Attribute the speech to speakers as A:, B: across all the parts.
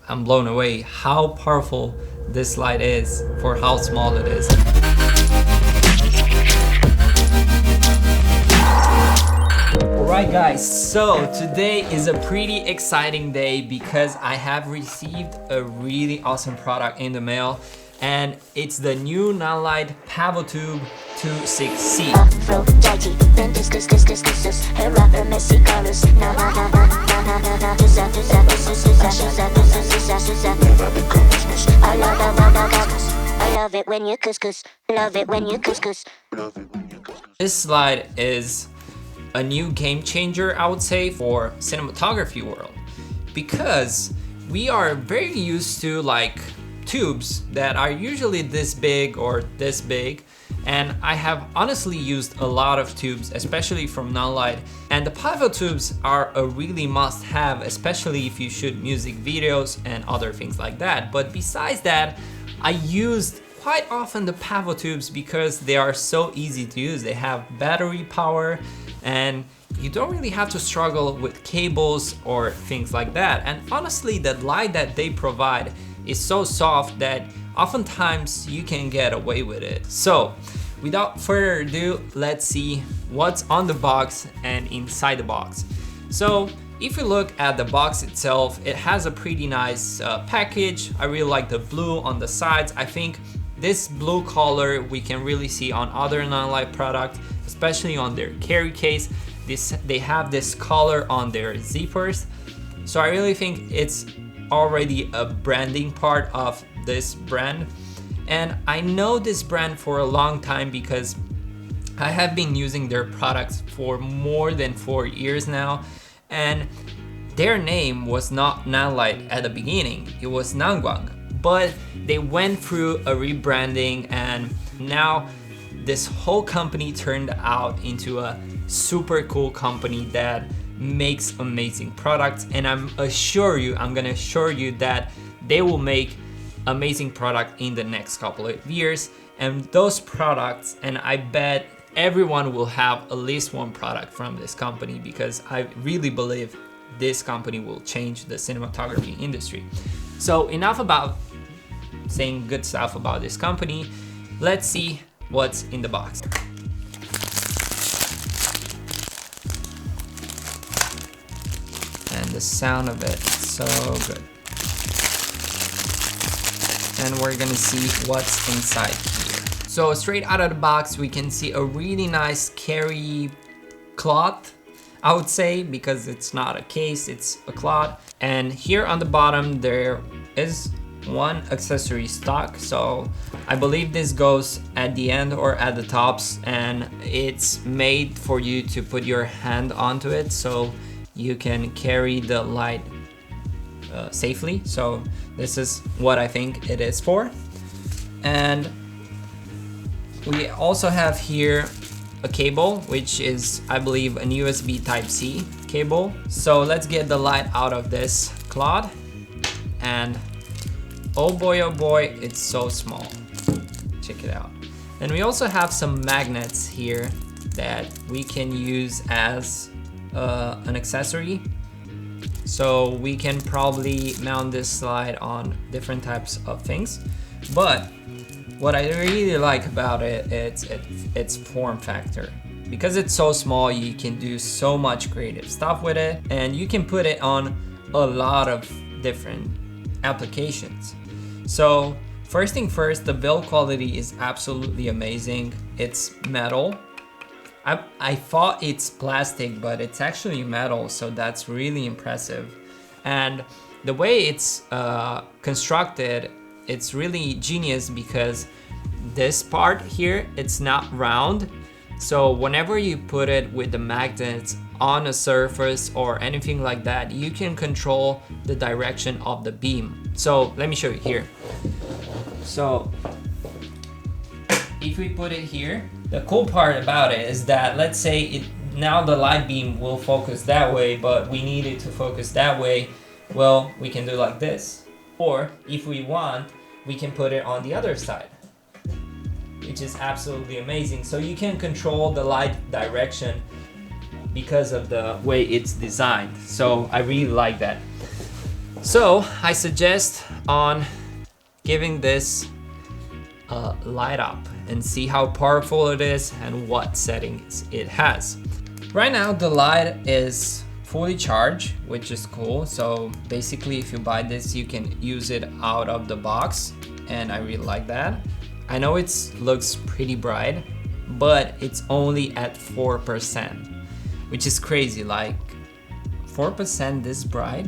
A: I'm blown away how powerful this light is for how small it is. Alright guys, so today is a pretty exciting day because I have received a really awesome product in the mail, and it's the new Nanlite Pavotube 26C.
B: I love it when you couscous. Love it when you couscous.
A: This slide is a new game changer, I would say, for cinematography world, because we are very used to like tubes that are usually this big or this big, and I have honestly used a lot of tubes, especially from Nanlite, and the Pavotubes are a really must-have, especially if you shoot music videos and other things like that. But besides that, I used quite often the Pavotubes because they are so easy to use. They have battery power and you don't really have to struggle with cables or things like that. And honestly, the light that they provide is so soft that oftentimes you can get away with it. So without further ado, let's see what's on the box and inside the box. So if you look at the box itself, it has a pretty nice package. I really like the blue on the sides. I think this blue color we can really see on other Nanlite products, especially on their carry case. They have this color on their zippers. So I really think it's already a branding part of this brand. And I know this brand for a long time because I have been using their products for more than 4 years now. And their name was not Nanlite at the beginning, it was Nangguang. But they went through a rebranding and now this whole company turned out into a super cool company that makes amazing products. And I'm gonna assure you that they will make amazing product in the next couple of years. And those products, and I bet everyone will have at least one product from this company because I really believe this company will change the cinematography industry. So enough about saying good stuff about this company. Let's see what's in the box. And the sound of it is so good. And we're gonna see what's inside here. So straight out of the box, we can see a really nice carry cloth, I would say, because it's not a case, it's a cloth. And here on the bottom, there is one accessory stock. So I believe this goes at the end or at the tops, and it's made for you to put your hand onto it so you can carry the light safely. So this is what I think it is for. And we also have here a cable, which is, I believe, an USB Type-C cable. So let's get the light out of this cloth. And oh boy, it's so small. Check it out. And we also have some magnets here that we can use as an accessory. So we can probably mount this slide on different types of things. But what I really like about it, its form factor. Because it's so small, you can do so much creative stuff with it, and you can put it on a lot of different applications. So first thing first, the build quality is absolutely amazing. It's metal. I thought it's plastic, but it's actually metal, so that's really impressive. And the way it's constructed, it's really genius because this part here, it's not round. So whenever you put it with the magnets on a surface or anything like that, you can control the direction of the beam. So let me show you here. So if we put it here, the cool part about it is that, let's say now the light beam will focus that way, but we need it to focus that way. Well, we can do like this. Or if we want, we can put it on the other side, which is absolutely amazing. So you can control the light direction because of the way it's designed. So I really like that. So I suggest on giving this a light up and see how powerful it is and what settings it has. Right now the light is fully charged, which is cool. So basically if you buy this, you can use it out of the box, and I really like that. I know it looks pretty bright, but it's only at 4%, which is crazy. Like 4% this bright?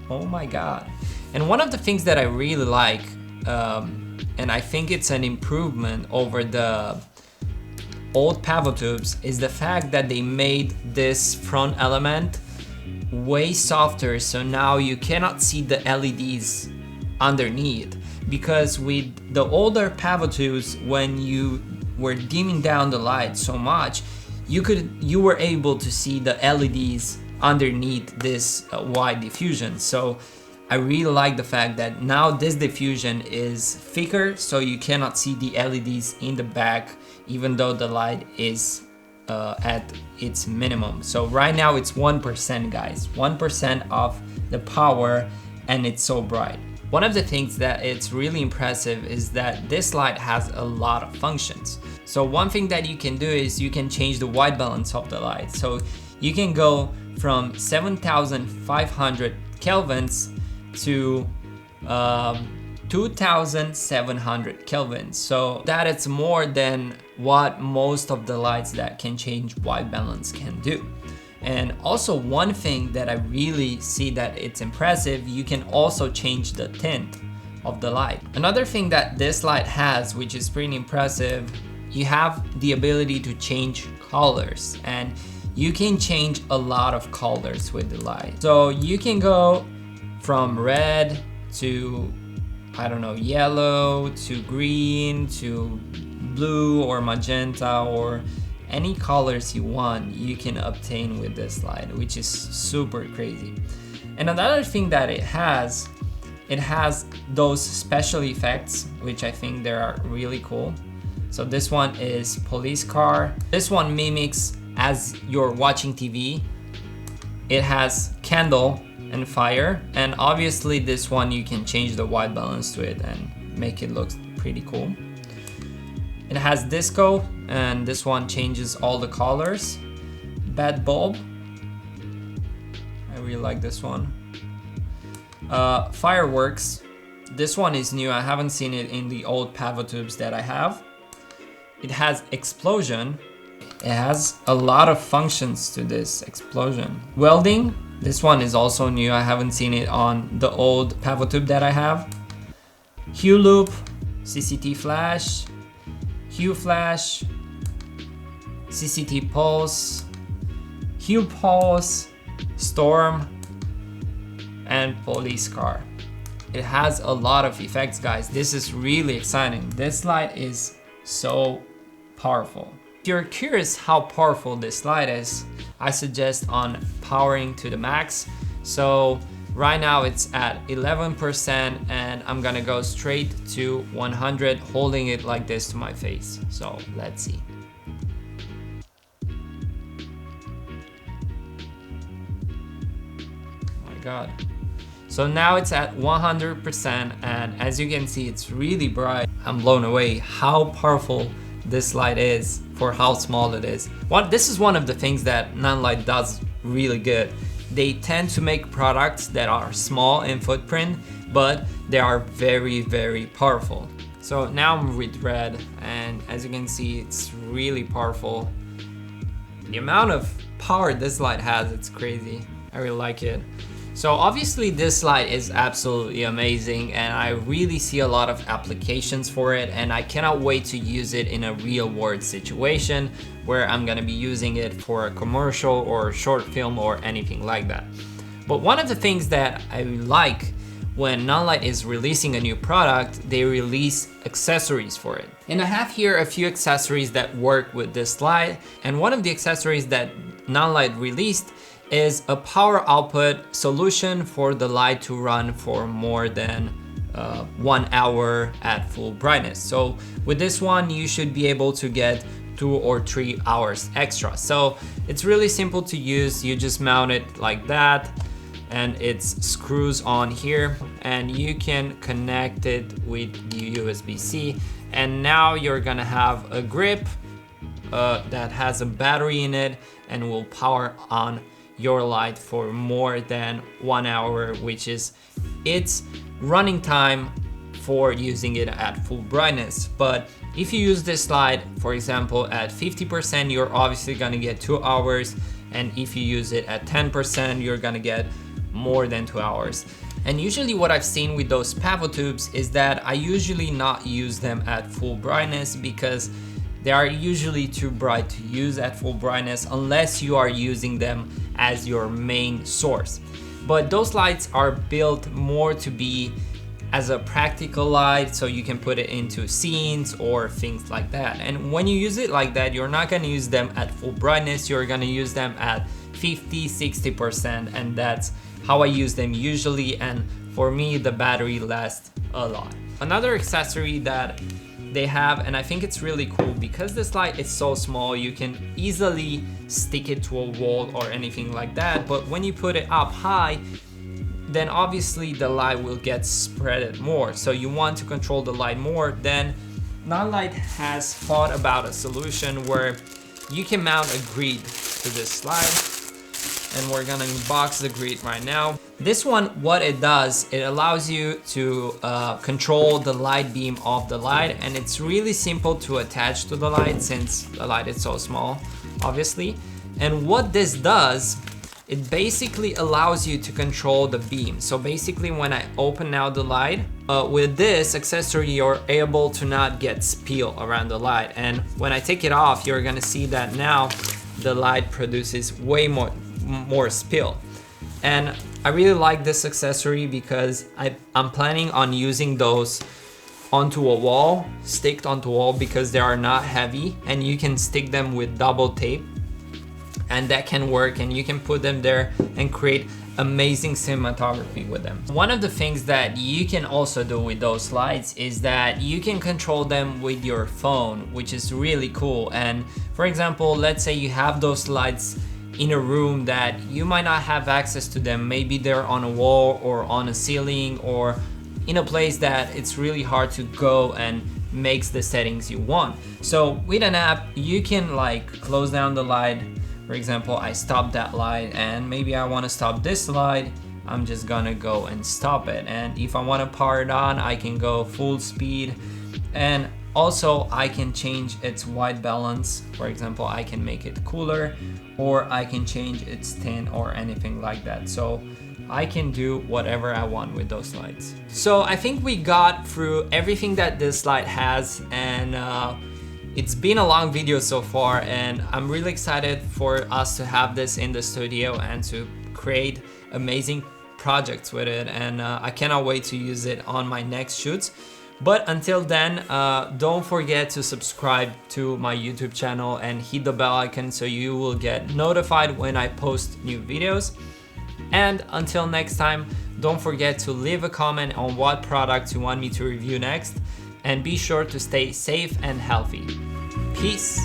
A: Oh my god. And one of the things that I really like, and I think it's an improvement over the old Pavotubes, is the fact that they made this front element way softer, so now you cannot see the LEDs underneath. Because with the older Pavotubes, when you were dimming down the light so much, you were able to see the LEDs underneath this wide diffusion. So I really like the fact that now this diffusion is thicker, so you cannot see the LEDs in the back, even though the light is at its minimum. So right now it's 1%, guys, 1% of the power, and it's so bright. One of the things that it's really impressive is that this light has a lot of functions. So one thing that you can do is you can change the white balance of the light. So you can go from 7,500 kelvins to 2,700 kelvins. So that is more than what most of the lights that can change white balance can do. And also one thing that I really see that it's impressive, you can also change the tint of the light. Another thing that this light has, which is pretty impressive, you have the ability to change colors, and you can change a lot of colors with the light. So you can go from red to, I don't know, yellow to green to blue or magenta, or any colors you want you can obtain with this light, which is super crazy. And another thing that it has those special effects, which I think they are really cool. So this one is police car. This one mimics as you're watching TV. It has candle and fire, and obviously this one you can change the white balance to it and make it look pretty cool. It has disco, and this one changes all the colors. Bad bulb, I really like this one. Fireworks, this one is new, I haven't seen it in the old Pavotubes that I have. It has explosion. It has a lot of functions to this explosion. Welding, this one is also new, I haven't seen it on the old Pavotube that I have. Hue loop, CCT flash, hue flash, CCT pulse, hue pulse, storm, and police car. It has a lot of effects, guys. This is really exciting. This light is so powerful. If you're curious how powerful this light is, I suggest on powering to the max. So right now it's at 11%, and I'm gonna go straight to 100, holding it like this to my face. So let's see. Oh my God. So now it's at 100%, and as you can see, it's really bright. I'm blown away how powerful this light is for how small it is. This is one of the things that Nanlite does really good. They tend to make products that are small in footprint, but they are very, very powerful. So now I'm with red, and as you can see, it's really powerful. The amount of power this light has, it's crazy. I really like it. So obviously this light is absolutely amazing, and I really see a lot of applications for it, and I cannot wait to use it in a real world situation where I'm gonna be using it for a commercial or short film or anything like that. But one of the things that I like when Nanlite is releasing a new product, they release accessories for it. And I have here a few accessories that work with this light, and one of the accessories that Nanlite released is a power output solution for the light to run for more than 1 hour at full brightness. So with this one, you should be able to get 2 or 3 hours extra. So it's really simple to use. You just mount it like that, and it's screws on here, and you can connect it with the USB-C, and now you're gonna have a grip that has a battery in it and will power on your light for more than 1 hour, which is its running time for using it at full brightness. But if you use this light, for example, at 50%, you're obviously gonna get 2 hours, and if you use it at 10%, you're gonna get more than 2 hours. And usually what I've seen with those Pavotubes is that I usually not use them at full brightness because they are usually too bright to use at full brightness unless you are using them as your main source. But those lights are built more to be as a practical light, so you can put it into scenes or things like that. And when you use it like that, you're not gonna use them at full brightness, you're gonna use them at 50-60%, and that's how I use them usually, and for me the battery lasts a lot. Another accessory that they have, and I think it's really cool because this light is so small, you can easily stick it to a wall or anything like that, but when you put it up high, then obviously the light will get spread more. So you want to control the light more, then Nanlite has thought about a solution where you can mount a grid to this slide, and we're gonna unbox the grid right now. This one, what it does, it allows you to control the light beam of the light, and it's really simple to attach to the light since the light is so small, obviously. And what this does, it basically allows you to control the beam. So basically when I open now the light, with this accessory, you're able to not get spill around the light. And when I take it off, you're gonna see that now the light produces way more spill. And I really like this accessory because I'm planning on using those onto a wall, sticked onto a wall, because they are not heavy and you can stick them with double tape, and that can work, and you can put them there and create amazing cinematography with them. One of the things that you can also do with those lights is that you can control them with your phone, which is really cool. And for example, let's say you have those lights in a room that you might not have access to them. Maybe they're on a wall or on a ceiling or in a place that it's really hard to go and makes the settings you want. So with an app, you can like close down the light. For example, I stop that light, and maybe I want to stop this light. I'm just gonna go and stop it. And if I want to power it on, I can go full speed. And also I can change its white balance. For example, I can make it cooler, or I can change its tint or anything like that. So I can do whatever I want with those lights. So I think we got through everything that this light has, and it's been a long video so far, and I'm really excited for us to have this in the studio and to create amazing projects with it, and I cannot wait to use it on my next shoots. But until then, don't forget to subscribe to my YouTube channel and hit the bell icon so you will get notified when I post new videos. And until next time, don't forget to leave a comment on what products you want me to review next, and be sure to stay safe and healthy. Peace.